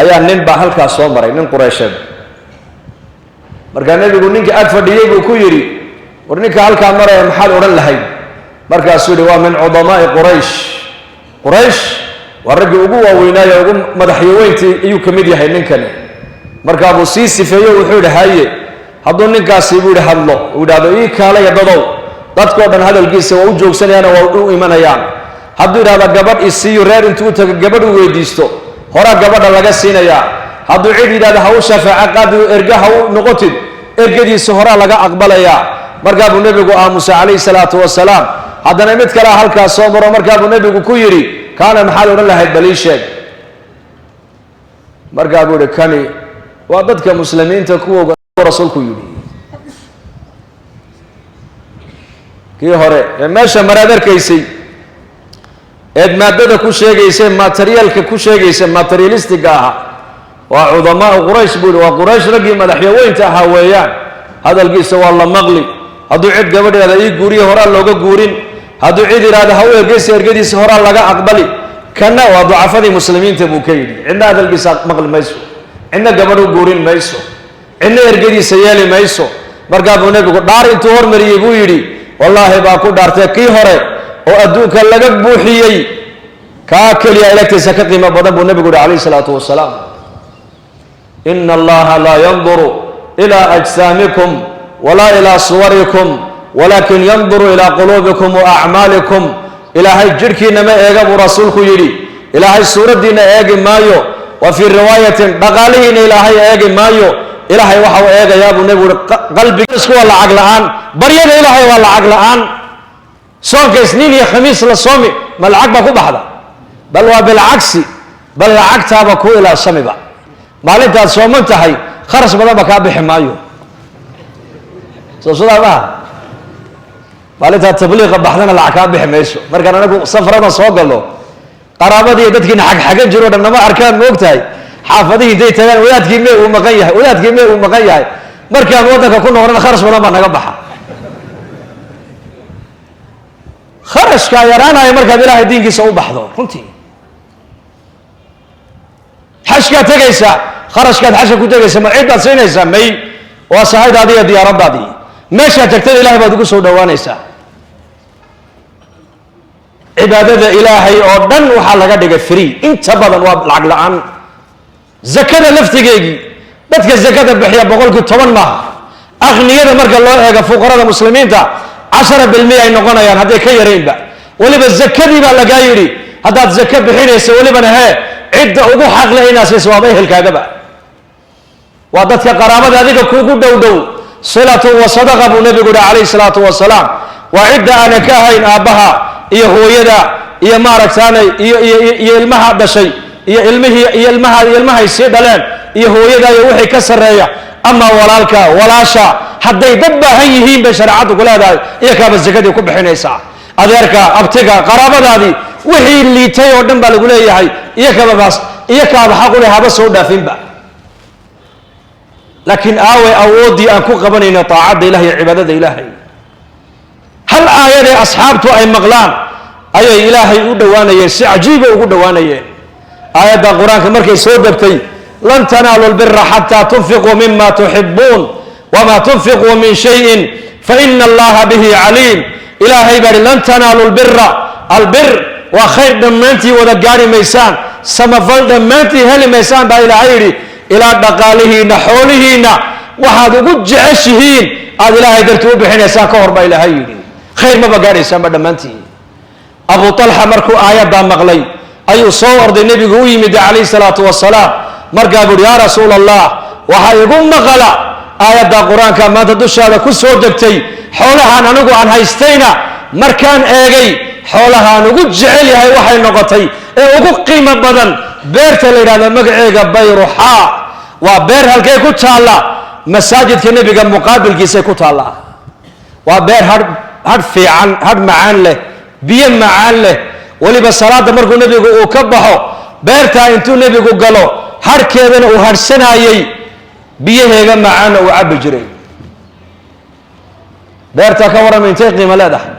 ayaa nin baa halkaas soo maray, nin Quraysheed. markaa nebigu ninkii ag fadhiyey buu ku yidhi, war ninka halkaa maraya maxaad odhan lahayd? markaasuu yidhi, waa min cudamaa'i quraysh waa raggii ugu waaweynaaye ugu madaxyaweyntii ayuu ka mid yahay ninkani. markaa buu sii sifeeyo wuxuu yidhi, haye hadduu ninkaasi buu yidhi hadlo, uu yidhaahdo ii kaalaya dadow, dadkoo dhan hadalkiisa waa u joogsanayaana waa u imanayaan. hadduu yidhahdo gabadh isiiyo reer intuu u tago gabadh u weydiisto, horaa gabadha laga siinayaa. hadduu cid yidhahdo ha u shafaaco qaadi, erga ha u noqotid, ergadiisa horaa laga aqbalayaa. markaa buu nebigu aamusay calayhi salaatu wasalaam. haddana mid kalea halkaas soo maro, markaa buu nebigu ku yidhi, kaana maxaad odhan lahayd bal ii sheeg? markaa buu yidhi, kani waa dadka muslimiinta kuwooga rasuulku yidhi. kii hore ee meesha maraad arkaysay eed maadada ku sheegaysay, materialka ku sheegaysay, materialistiga ahaa, waa cudamaau quraysh buu yidhi. waa quraysh raggii madaxyaweynta ahaa weeyaan. hadalkiisa waa la maqli. hadduu cid gabadh yidhahda ii guuriya horaa looga guurin, hadduu cid yidhahda ha u ergeysa ergadiisa horaa laga aqbali. kana waa ducafadii muslimiinta buu ka yidhi. cidna hadalkiisa maqli mayso, cidna gabadh u guurin mayso, cidna ergadiisa yeeli mayso. markaa buu nebigu dhaar intuu hormariyey buu yidhi, wallaahi baa ku dhaartay kii hore oo adduunka laga buuxiyey kaa keliya ilagtiisa ka qiimo badan buu nebigu yihi calayhi salaatu wasalaam. ina allaha laa yanduru ilaa ajsaamikum walaa ilaa suwarikum walakin yanduru ilaa quluubikum wa acmaalikum. ilaahay jidhkiina ma eega buu rasuulku yidhi, ilaahay suuraddiina eegi maayo. wa fii riwaayatin dhaqaalihiina ilaahay eegi maayo, ilaahay waxa uu eegayaa buu nebigu yihi qalbiga. isku waa lacag la-aan, baryada ilaahay waa lacag la-aan. soonka isniin iyo khamiis la soomi ma lacag baa ku baxda? bal waa bilcagsi, bal lacagtaaba ku ilaashamiba. maalintaad sooman tahay kharash badan ba kaa bixi maayo. soo sidaa maaha? maalintaad tabliiqa baxdana lacag kaa bixi mayso. markaan anagu safarada soo galno, qaraabadii dadkiina xagxagan jiro dhan nama arkaan, ma ogtahay? xaafadihii intay tagaan, wadaadkii mee uu maqan yahay, wadaadkii mee uu maqan yahay. markaan waddanka ku noqdana kharash badan baa naga baxa. kharashkaa yaraanaya markaad ilaahay diinkiisa u baxdo. runtii xashkaad tegaysaa, kharashkaad xashka ku tegaysa ma ciid baad siinaysaa? may, waa sahaydaadii iyo diyaaradaadii. meeshaad tagtada ilahay baad ugu soo dhowaanaysaa. cibaadada ilaahay oo dhan waxaa laga dhigay free, inta badan waa lacag la-aan. zakada laftigeegii, dadka zakada bixiya 10% maaha. akhniyada marka loo eego fuqarada muslimiinta 10% ay noqonayaan hadday ka yaraynba. weliba zakadii baa lagaa yidhi haddaad zaka bixinaysa, welibana hee cidda ugu xaqle inaad siiso waaba ehelkaagaba, waa dadka qaraabada adiga kuugu dhow dhow. silatu wa sadaqa buu nebigu yihi calayhi salaatu wasalaam. waa cidda aanan ka ahayn aabbaha iyo hooyada iyo maaragtaanay iyo ilmaha dhashay iyo ilmahay sii dhaleen iyo hooyada iyo wixii ka sarreeya. ama walaalka walaasha hadday dad baahan yihiin bay shareecaddu ku leedahay, iyo kaaba zakadii ku bixinaysaa. adeerka, abtiga, qaraabadaadii wixii liitay oo dhan baa lagu leeyahay, iyo kaaba xaq u leh haba soo dhaafinba. laakiin aaway awooddii aan ku qabanayno taacadda ilahay iyo cibaadada ilaahay? hal aayadee asxaabtu ay maqlaan ayay ilaahay u dhowaanayeen, si cajiiba ugu dhowaanayeen. aayadda qur-aanka markay soo degtay, lan tanaalu lbira xataa tunfiquu mima tuxibuun wamaa tunfiquu min shayin faina allaha bihi caliim. ilaahay baa ihi lan tanaalu lbira, albir waa khayr dhammaantii wada gaari maysaan, samafal dhammaantii heli maysaan baa ilaahay yidhi, ilaa dhaqaalihiinna xoolihiinna waxaad ugu jeceshihiin aad ilaahay dartii u bixinaysaan ka hor baa ilaahay yidhi. khayr maba gaadhaysaanba dhammaantii. abu talxa markuu aayaddaa maqlay ayuu soo orday, nebigu u yimid calayhi salaatu wasalaam. markaa buuhi, yaa rasuula allah, waxaa igu maqala aayadda qur-aanka maanta dushaada ku soo degtay. xoolahaan anigu aan haystayna markaan eegay, xoolahaan ugu jecel yahay waxay noqotay ee ugu qiimo badan beerta la yidhahda magaceega bayruxaa. waa beer halkay ku taalla? masaajidka nebiga muqaabilkiisay ku taallaa. waa beer hadh fiican, hadh macaan leh, biyo macaan leh. weliba salaada markuu nebigu uu ka baxo, beertaa intuu nebigu galo harhkeedana uu hadhsanayey, biyaheega macaanna uu cabbi jiray. beerta ka warrama intay qiimo leedahay?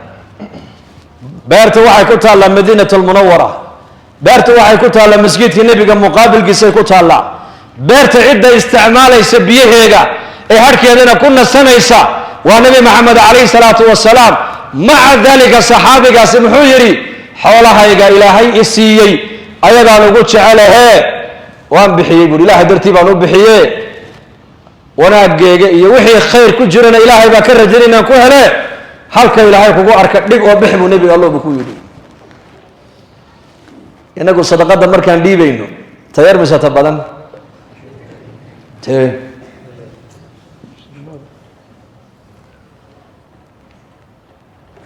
beerta waxay ku taallaa madiinat almunawara, beerta waxay ku taallaa masjidka nebiga muqaabilkiisay ku taallaa beerta cidda isticmaalaysa biyaheega ee harhkeedana ku nasanaysa waa nebi maxamed calayhi salaatu wasalaam maca dalika saxaabigaasi muxuu yidhi xoolahayga ilaahay i siiyey ayadaan ugu jecelahee waan bixiyey buuri ilaahay dartii baan u bixiye wanaaggeega iyo wixii khayr ku jirana ilaahay baa ka rajayn inaan ku hele halka ilaahay kugu arka dhig oo bix buu nebiga alloba ku yidhi inagu sadaqadda markaan dhiibayno tayar mise ta badan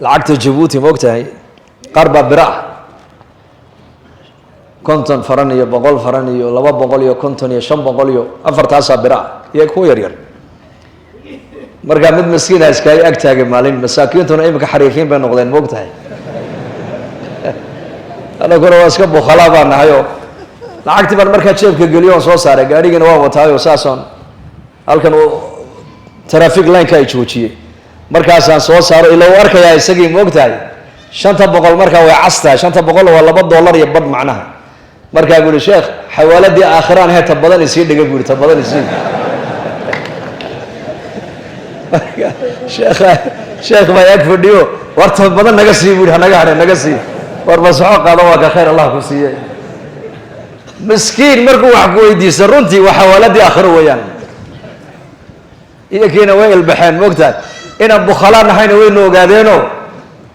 lacagta jabuuti ma og tahay qaar baa bira ah 50 faran iyo 100 faran iyo 200 iyo 50 iyo 500 iyo afartaasaa bira ah iyo kuwa yaryar markaa mid maskiina iskaga ag taagay maalin masaakiintuna imika xariifiin bay noqdeen ma og tahay anaguna waa iska bukhalaa baa nahayo lacagtii baan markaa jeebka geliyo oon soo saaray gaarigana waa wataayo saasoon halkan uu traffic line-ka ay joojiyey markaasaan soo saaro ila uu arkayaa isagii ma og tahay 500 markaa way cas tahay 500 waa $2 iyo badh macnaha markaa buu yihi sheekh xawaaladii aakhiraan hee ta badan isii dhiga buu yihi ta badan isii sheekh baa ag fadhiyo war ta badan naga sii buu yihi hanaga hadhe naga sii war masaxo qaado waa ka khayr allah ku siiyey miskiin markuu wax ku weydiisa runtii waa xawaaladii aakhiro weeyaan iyakiina way ilbaxeen ma ogtahay inaan bukhalaan nahayna waynu ogaadeeno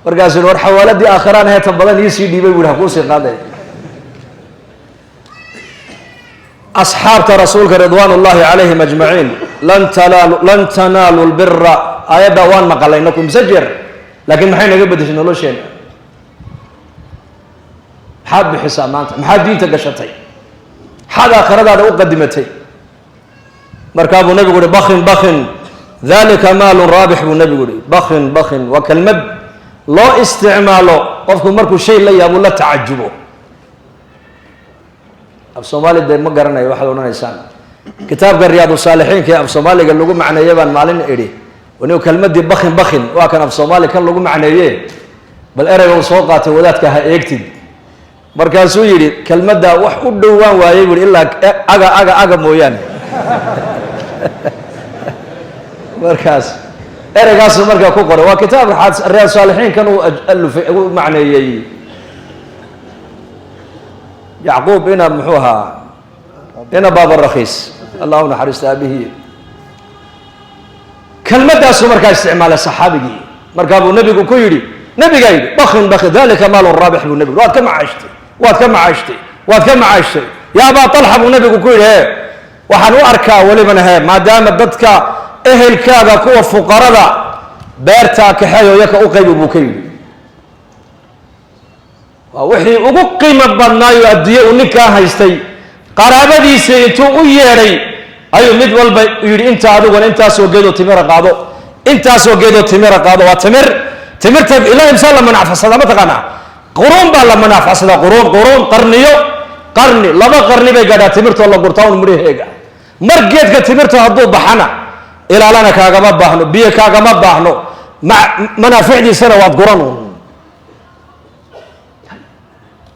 markaasuu war xawaaladii aakhiraan hee ta badan ii sii dhiibay buu yihi ha kuu sii qaaday asxaabta rasuulka ridwaan ullahi calayhim ajmaciin lan tanaalu lbira aayadda waan maqalay nakum sajer laakiin maxay naga bedeshay nolosheena maxaad bixisaa maanta maxaad diinta gashatay maxaad aakhiradaada u qadimatay markaa buu nabigu uhi bakin bakin dalika maalun raabix buu nabigu uhi bakin bakin waa kelmad loo isticmaalo qofku markuu shay la yaabo la tacajubo af soomaali dee ma garanayo waxaad odhanaysaan kitaabka riyaadu saalixiinka ee af soomaaliga lagu macneeye baan maalin idhi wanigu kelmadii bakin bakin waa kan af soomaali kan lagu macneeye bal ereyga uu soo qaatay wadaadka ha eegtid markaasuu yidhi kelmaddaa wax u dhowaan waayey buui ilaa aga mooyaane markaas ereygaasuu markaa ku qoray waa kitaabka riyaad saalixiinkan uu alufay u macneeyey yacquub ina muxuu ahaa ina baabarakiis allah u naxariista aabihii kelmaddaasuu markaa isticmaalay saxaabigii markaa buu nebigu ku yidhi nabigaa yidhi bakin bakin dalika maalun raabix buu nebigu waad ka macaashtay waad ka macaashtay waad ka macaashtay yaa abaa talxa buu nebigu ku yidhi he waxaan u arkaa welibana he maadaama dadka ehelkaaga kuwa fuqarada beertaa kaxeeyo yaka u qaybi buu ka yidhi waa wixii ugu qiimo badnaayo adduunye uu ninkaa haystay qaraabadiisa intuu u yeedhay ayuu mid walba yidhi inta adiguna intaasoo geedoo timira qaado intaasoo geedoo timira qaado waa timirta ilaa imsaa la manacfasadaa ma taqaanaa quruun baa la manacfasadaa quruun qarniyo qarni 2 qarni bay gaadhaa timirtoo la gurtaa un midhaheega mar geedka timirta hadduu baxana ilaalana kaagama baahno biyo kaagama baahno manaaficdiisana waad guran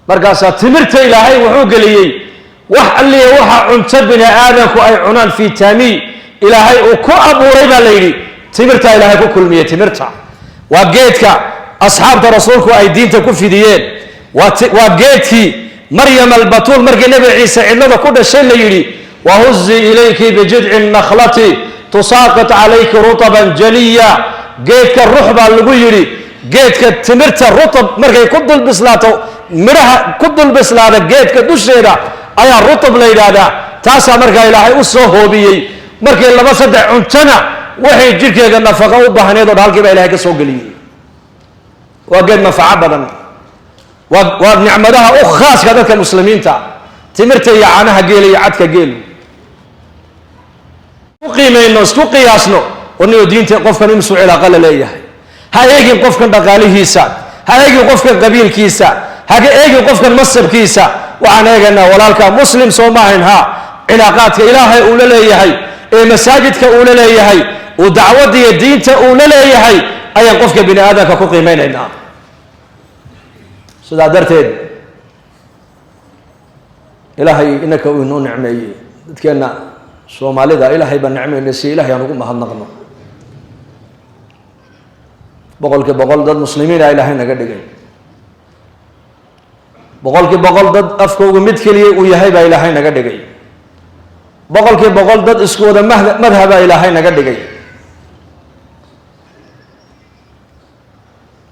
markaasaa timirta ilaahay wuxuu geliyey wax alliya waxa cunto bini aadamku ay cunaan fitamiin ilaahay uu ku abuuray baa la yidhi timirta ilaahay ku kulmiyey timirta waa geedka asxaabta rasuulku ay diinta ku fidiyeen waa geedkii maryam albatuul markii nebi ciise cidlada ku dhashay la yidhi wahuzi ilayki bijidci nakhlati tusaaqit calayki rutaban jaliya geedka rux baa lagu yidhi geedka timirta rutab markay ku dul bislaato midhaha ku dul bislaada geedka dusheeda ayaa rutab la yidhaahdaa taasaa markaa ilaahay u soo hoobiyey markii 2-3 cuntana waxay jirkeega nafaqo u baahneed oo dhan halkii baa ilahay ka soo geliyey waa geed manfaco badan waa nicmadaha u khaaska dadka muslimiinta timirta iyo caanaha geela iyo cadka geelu u qiimayno isku qiyaasno oniyo diinta qofkan imsuu cilaaqa la leeyahay ha eegin qofkan dhaqaalihiisa ha eegin qofkan qabiilkiisa ha eegin qofkan masabkiisa waxaan eegaynaa walaalka muslim soo maahayn ha cilaaqaadka ilaahay uu la leeyahay ee masaajidka uu la leeyahay uu dacwadda iyo diinta uu la leeyahay ayaan qofka bini aadamka ku qiimeynaynaa sidaa darteed إلهي إنك وإنه نعمي كنا سومالي ذا إلهي بنعمي نسي إلهي أنا أقول ما هنقنا بقول ضد مسلمين إلهي نقدر بقول ضد أفكو مدكلي ويهيب إلهي نقدر بقول ضد اسكود مذهب إلهي نقدر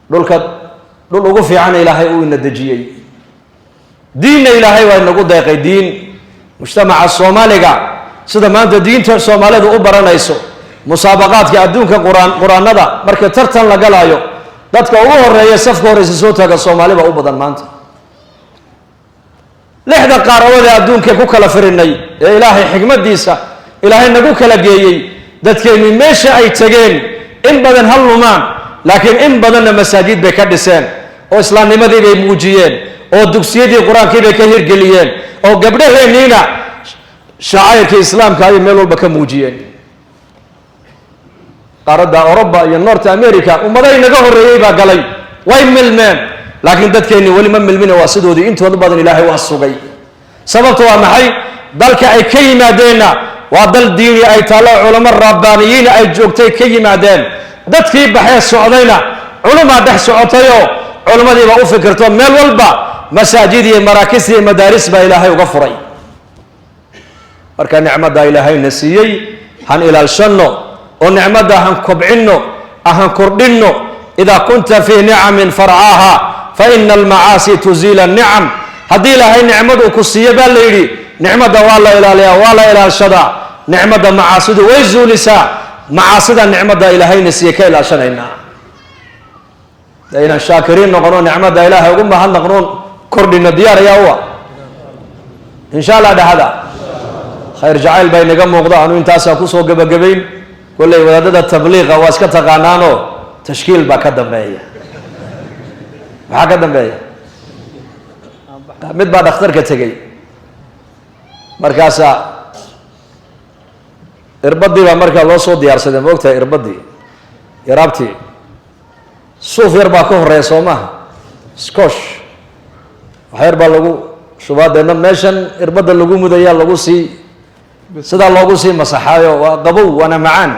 دول وقف عن إلهي وإن الدجيي دين إلهي وإن نقول دقيق دين مجتمع الصومالي سيدا ما أنت دين الصومالي ذو أبرا نيسو مسابقات كأدونك قرآن ندا مركة ترتن لقلايو دادك أوه الرئيس سفك ورئيس صوتك الصومالي بأبدا ما أنت لحظة قاروا ذا أدونك كوكلا فرني إلهي حكمة ديسا إلهي نقوك لقيي دادك من ميشا أي تقين إن بدن هاللمان لكن إن بدن مساجد بكدسين أو إسلام نمدي بموجيين أو دكسيدي قرآن كي بكهير قليين أو قبله نينا شعائر كإسلام كاي ميلول بكموجيين قارد أوروبا يا نورت أمريكا ومدين نجاه الرئيبة قالي وين ملمن لكن دتكني ولي من ملمن واسدوا دي أنت وضبط الإلهي واسقي سببتها محي ذلك أي كيما دينا وضل ديني أي طلع علماء الربانيين أي جوكتي كيما دين دتكي بحياة السعودينا علماء ده سعوديو علماء دي بقوا فكرتهم مال والبا مساجد مراكز مدارس بإلهي وغفري أركان نعمة دا إلهي نسيي هن إلى الشنو ونعمة هن كبعنو أهن كردنو إذا كنت في نعم فرعاها فإن المعاصي تزيل النعم هذه لهي نعمة كسية بالليلي نعمة والله إلى ليا والله إلى الشدع نعمة معاصي ويزولسا معاصي نعمة إلهي نسيي كيلا شنينا دينا الشاكرين نقولون نعمة إلهي وقم هن نقولون كردنا ديار يا هو إن شاء الله هذا خير جعل بين قم وقضاء أنو انتاسا كسو قبقبين كل ودادة التبليغ واسكت قانانو تشكيل باكدن بيه باكدن بيه مد بعد اختار كتجي مركاسا إربدي ومركا الله صوت ديار سيدنا وقتها إربدي يرابتي صوف يربا كهر يسوما سكوش وحيربا لغو شباب دينا ميشن إربد اللغو مديا لغو سي سيدا لغو سي مسحايو وقبو وانا معان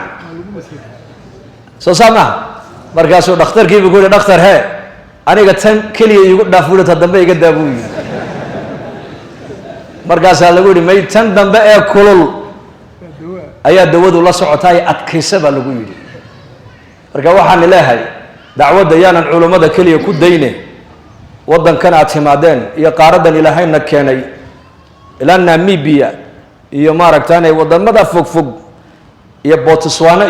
سوسامة مركاسو دكتور كيف يقول دكتور هي أنا قلت كلي يقول دافورة الدم يقول دابوي مركز على قولي ما يتندم بقى كلول أيها دوود الله سعتاي أتكسب على قولي مركز واحد لهاي دعوة ديانا العلماء ده كلي يكون دينه وضن كان اعتمادين يقاردا إلى هاي نكاني إلى ناميبيا يمارك تاني وضن ماذا فوق يبوتسوانا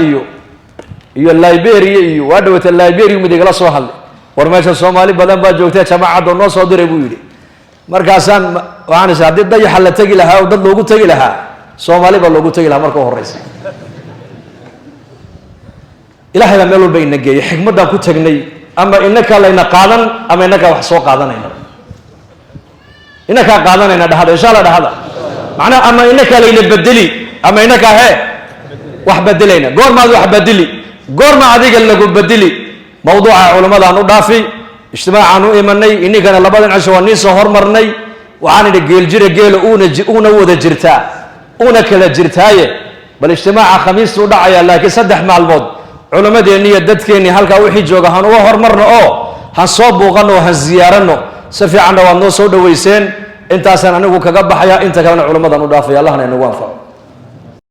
iyo Liberia iyo wadawta Liberia mid igala soo hadlay war meesha Soomaali badan baa joogtay jamaacad oo noo soo diray buu yiri markaasaan waxaan isaaday dayax la tagi lahaa oo dad loogu tagi lahaa Soomaali baa loogu tagi lahaa markii horeysay ilaahay meel walba ina geeyay xikmadda ku tagnay ama inaka layna qaadan ama inaka wax soo qaadanayna inaka qaadanayna dhahada insha Allah dhahada macna ama inaka layna bedeli ama inaka wax bedelayna goor ma wax bedeli قرما عديق اللي قل بدلي موضوع علماء عنو دافي اجتماع عنو إيماني إني كان لبادن عشوان نيسا هرمرني وعاني دي جيل جيل اونا ودا جرتا اونا كلا جرتاية بل اجتماع خميس ودعايا لكن صدح مع الموض علماء دي اني يددك اني هالكا وحي جوغا هانو هرمرنا هنصوب وغنو هنزيارنو سفي عنا وانو سودا ويسين انت اسان انو كقبح يا انت كان علماء عنو دافي الله نوانفع